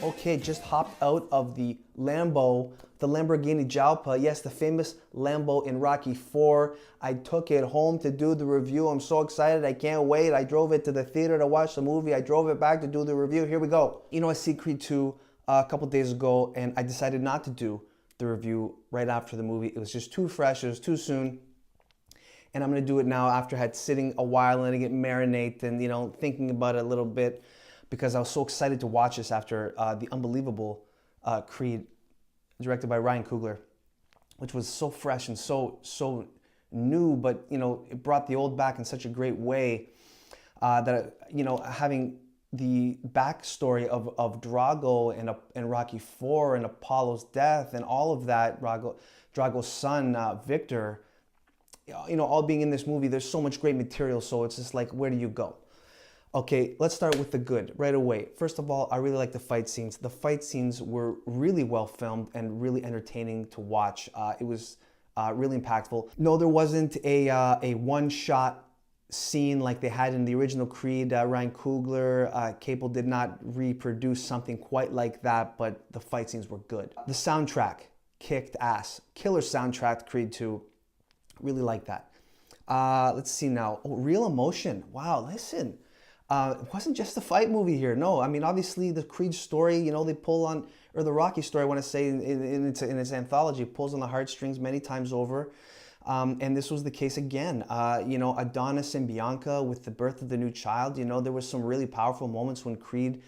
Okay, just hopped out of the Lamborghini Jalpa. Yes, the famous Lambo in Rocky 4. I took it home to do the review. I'm so excited. I can't wait. I drove it to the theater to watch the movie. I drove it back to do the review. Here we go. You know, I see Creed 2 a couple days ago, and I decided not to do the review right after the movie. It was just too fresh. It was too soon. And I'm going to do it now after I had sitting a while, letting it marinate and, you know, thinking about it a little bit, because I was so excited to watch this after the unbelievable Creed, directed by Ryan Coogler, which was so fresh and so new, but, you know, it brought the old back in such a great way that, you know, having the backstory of Drago and Rocky 4 and Apollo's death and all of that, Drago's son, Victor, you know, all being in this movie, there's so much great material, so it's just like, where do you go? Okay, let's start with the good right away. First of all, I really like the fight scenes. The fight scenes were really well filmed and really entertaining to watch. It was really impactful. No, there wasn't a one-shot scene like they had in the original Creed. Ryan Coogler, Cable did not reproduce something quite like that, but the fight scenes were good. The soundtrack kicked ass. Killer soundtrack, Creed 2. Really like that. Let's see now. Oh, real emotion. Wow, listen. It wasn't just a fight movie here. No, I mean, obviously the Creed story, you know, they pull on, or the Rocky story, I want to say, in its anthology, pulls on the heartstrings many times over. And this was the case again. You know, Adonis and Bianca with the birth of the new child, you know, there was some really powerful moments when Creed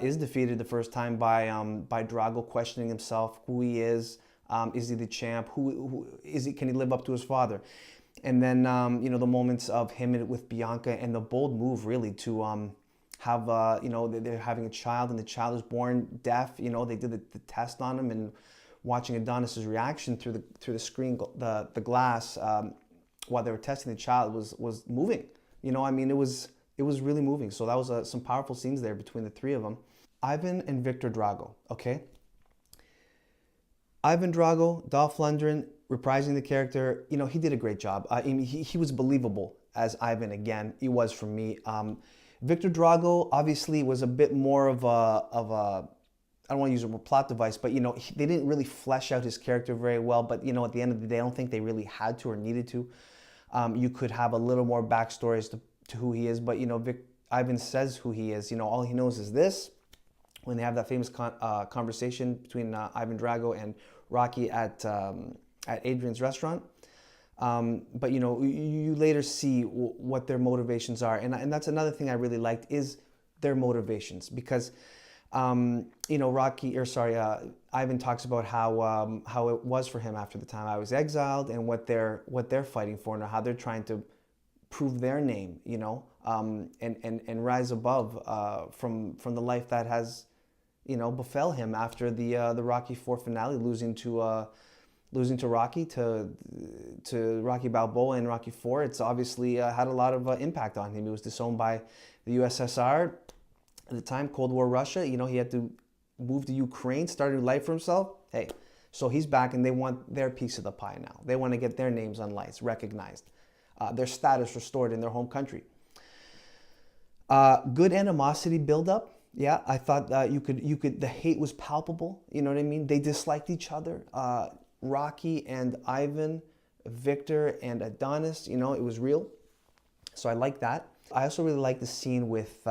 is defeated the first time by Drago questioning himself, who he is he the champ, who is he, can he live up to his father? And then, you know, the moments of him with Bianca and the bold move really to have, you know, they're having a child and the child is born deaf. You know, they did the test on him, and watching Adonis's reaction through the screen, the glass, while they were testing the child was moving. You know, I mean, it was really moving. So that was some powerful scenes there between the three of them. Ivan and Victor Drago, okay? Ivan Drago, Dolph Lundgren, reprising the character, you know, he did a great job. I mean, he was believable as Ivan again. He was for me. Victor Drago obviously was a bit more of a I don't want to use a plot device, but, you know, they didn't really flesh out his character very well. But, you know, at the end of the day, I don't think they really had to or needed to. You could have a little more backstories to who he is. But, you know, Ivan says who he is. You know, all he knows is this. When they have that famous conversation between Ivan Drago and Rocky at Adrian's restaurant. But, you know, you later see what their motivations are. And that's another thing I really liked is their motivations. Because, you know, Ivan talks about how it was for him after the time I was exiled and what they're fighting for and how they're trying to prove their name, you know, and rise above from the life that has, you know, befell him after the Rocky 4 finale, losing to Rocky to Rocky Balboa in Rocky 4. It's obviously had a lot of impact on him. He was disowned by the USSR at the time, Cold War Russia. You know, he had to move to Ukraine, start a new life for himself. Hey, so he's back, and they want their piece of the pie now. They want to get their names on lights, recognized, their status restored in their home country. Good animosity buildup. Yeah, I thought the hate was palpable. You know what I mean? They disliked each other. Rocky and Ivan, Victor and Adonis, you know, it was real. So I like that. I also really like the scene with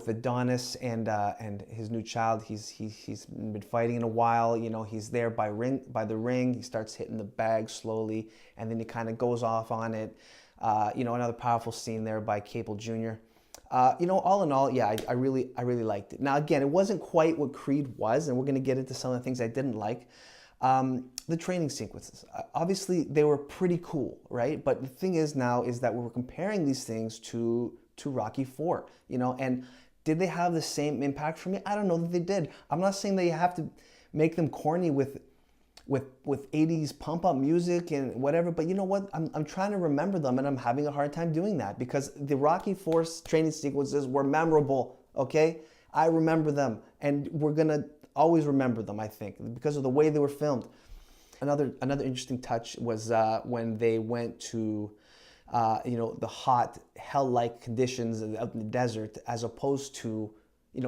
Adonis and his new child. He's been fighting in a while. You know, he's there by the ring. He starts hitting the bag slowly, and then he kind of goes off on it. You know, another powerful scene there by Cable Jr. You know, all in all, yeah, I really liked it. Now, again, it wasn't quite what Creed was, and we're going to get into some of the things I didn't like. The training sequences, obviously, they were pretty cool, right? But the thing is now is that we're comparing these things to Rocky 4, you know, and did they have the same impact for me? I don't know that they did. I'm not saying that you have to make them corny with 80s pump up music and whatever, but you know what? I'm trying to remember them, and I'm having a hard time doing that because the Rocky 4 training sequences were memorable, okay? I remember them, and we're gonna always remember them, I think, because of the way they were filmed. Another interesting touch was when they went to you know, the hot hell-like conditions out in the desert, as opposed to,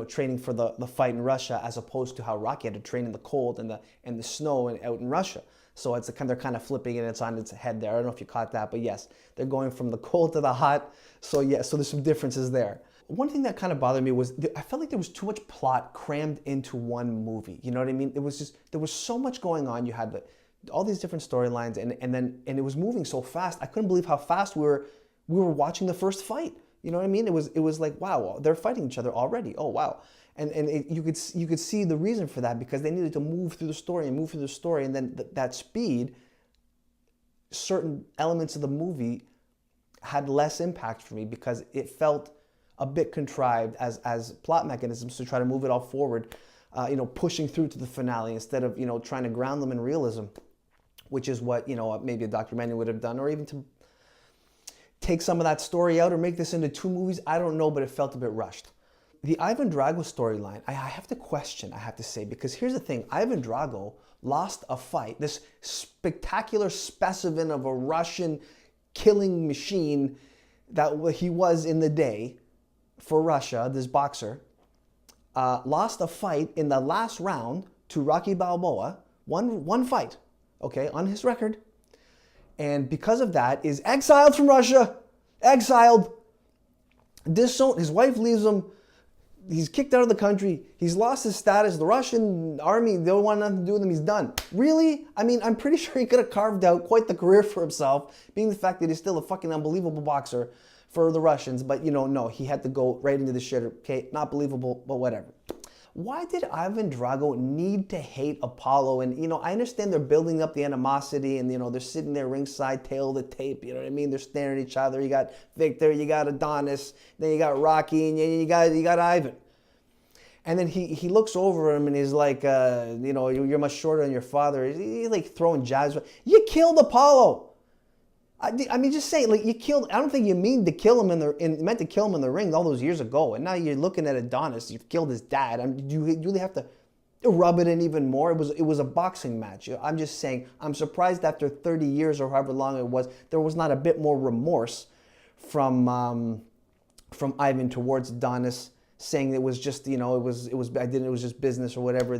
training for the fight in Russia, as opposed to how Rocky had to train in the cold and the snow and out in Russia. So they're kind of flipping it. It's on its head there. I don't know if you caught that, but yes, they're going from the cold to the hot. So yeah, so there's some differences there. One thing that kind of bothered me was I felt like there was too much plot crammed into one movie. You know what I mean? There was so much going on. You had all these different storylines, and it was moving so fast. I couldn't believe how fast we were watching the first fight. You know what I mean? It was like, wow, they're fighting each other already. Oh wow. You could see the reason for that, because they needed to move through the story, and then that speed, certain elements of the movie had less impact for me because it felt a bit contrived as plot mechanisms to try to move it all forward, pushing through to the finale instead of trying to ground them in realism, which is what maybe a documentary would have done, or even to take some of that story out or make this into 2 movies. I don't know, but it felt a bit rushed. The Ivan Drago storyline, I have to question, I have to say, because here's the thing. Ivan Drago lost a fight, this spectacular specimen of a Russian killing machine that he was in the day for Russia, this boxer, lost a fight in the last round to Rocky Balboa, one fight, okay, on his record, and because of that is exiled from Russia, exiled, disowned. His wife leaves him. He's kicked out of the country. He's lost his status. The Russian army, they don't want nothing to do with him. He's done. Really? I mean, I'm pretty sure he could have carved out quite the career for himself, being the fact that he's still a fucking unbelievable boxer for the Russians. But, no, he had to go right into the shitter. Okay, not believable, but whatever. Why did Ivan Drago need to hate Apollo? And, I understand they're building up the animosity and, they're sitting there ringside, tail to tape, you know what I mean? They're staring at each other. You got Victor, you got Adonis, then you got Rocky, and you got Ivan. And then he looks over him and he's like, you're much shorter than your father. He's like throwing jabs. You killed Apollo. I mean, just saying, like, you killed. I don't think you meant to kill him in the ring all those years ago. And now you're looking at Adonis. You've killed his dad. You really have to rub it in even more. It was a boxing match. I'm just saying. I'm surprised after 30 years or however long it was, there was not a bit more remorse from Ivan towards Adonis, saying it was just it was just business or whatever.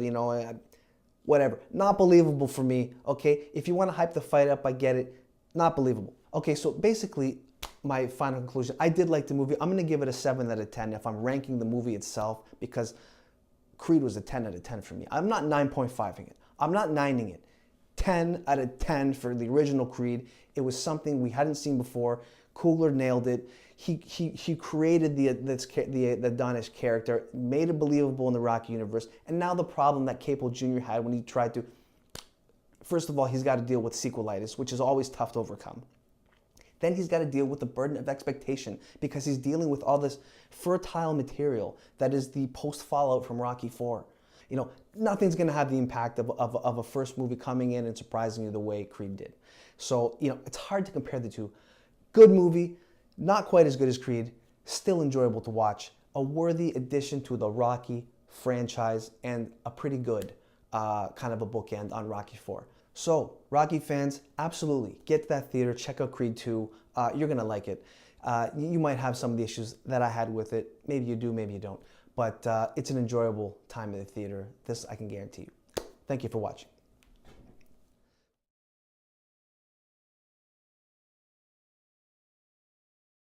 Whatever. Not believable for me. Okay, if you want to hype the fight up, I get it. Not believable. Okay, so basically, my final conclusion, I did like the movie. I'm going to give it a 7 out of 10 if I'm ranking the movie itself, because Creed was a 10 out of 10 for me. I'm not 9.5ing it. I'm not 9ing it. 10 out of 10 for the original Creed. It was something we hadn't seen before. Coogler nailed it. He created the Adonis character, made it believable in the Rocky universe, and now the problem that Capel Jr. had when he tried to, first of all, he's got to deal with sequelitis, which is always tough to overcome. Then he's got to deal with the burden of expectation, because he's dealing with all this fertile material that is the post-fallout from Rocky IV. Nothing's going to have the impact of a first movie coming in and surprising you the way Creed did. So, it's hard to compare the two. Good movie, not quite as good as Creed, still enjoyable to watch. A worthy addition to the Rocky franchise, and a pretty good kind of a bookend on Rocky IV. So, Rocky fans, absolutely, get to that theater, check out Creed 2. You're going to like it. You might have some of the issues that I had with it. Maybe you do, maybe you don't. But it's an enjoyable time in the theater. This I can guarantee you. Thank you for watching.